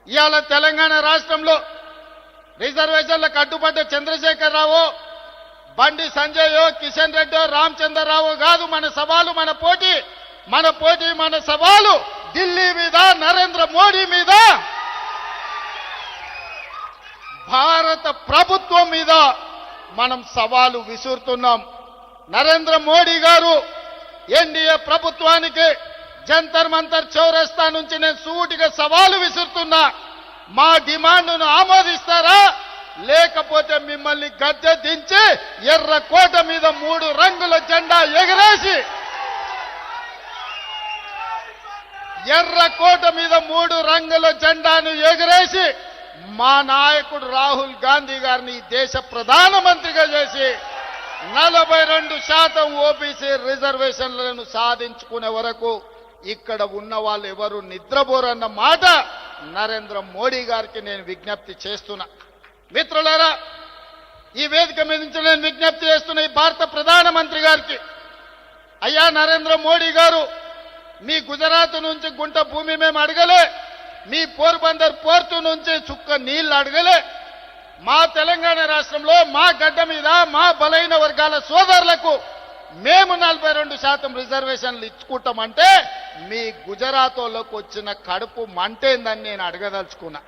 ఇవాళ తెలంగాణ రాష్ట్రంలో రిజర్వేషన్లకు అడ్డుపడ్డ చంద్రశేఖరరావు, బండి సంజయ్, కిషన్ రెడ్డి, రామచంద్రరావు కాదు మన సవాలు, మన పోటీ మన సవాలు ఢిల్లీ మీద, నరేంద్ర మోడీ మీద, భారత ప్రభుత్వం మీద మనం సవాలు విసురుతున్నాం. నరేంద్ర మోడీ గారు ఎన్డీఏ ప్రభుత్వానికి జంతర్ మంతర్ చౌరస్తా నుంచి నేను సూటిగా సవాలు విసురుతున్నా. మా డిమాండ్ను ఆమోదిస్తారా, లేకపోతే మిమ్మల్ని గద్దె దించి ఎర్రకోట మీద 3 రంగుల జెండా ఎగరేసి, ఎర్రకోట మీద 3 రంగుల జెండాను ఎగరేసి మా నాయకుడు రాహుల్ గాంధీ గారిని దేశ ప్రధానమంత్రిగా చేసి 42% ఓబీసీ రిజర్వేషన్లను సాధించుకునే వరకు ఇక్కడ ఉన్న వాళ్ళు ఎవరు నిద్రపోరన్న మాట నరేంద్ర మోడీ గారికి నేను విజ్ఞప్తి చేస్తున్నా. మిత్రులారా, ఈ వేదిక మీద నుంచి నేను విజ్ఞప్తి చేస్తున్న ఈ భారత ప్రధానమంత్రి గారికి, అయ్యా నరేంద్ర మోడీ గారు, మీ గుజరాత్ నుంచి గుంట భూమి మేము అడగలే, మీ పోర్బందర్ పోర్టు నుంచి చుక్క నీళ్లు అడగలే. మా తెలంగాణ రాష్ట్రంలో మా గడ్డ మీద మా బలైన వర్గాల సోదరులకు మేము 42% రిజర్వేషన్లు ఇచ్చుకుంటామంటే మీ గుజరాత్ వాళ్ళకు వచ్చిన కడుపు మంటేందని నేను అడగదలుచుకున్నా.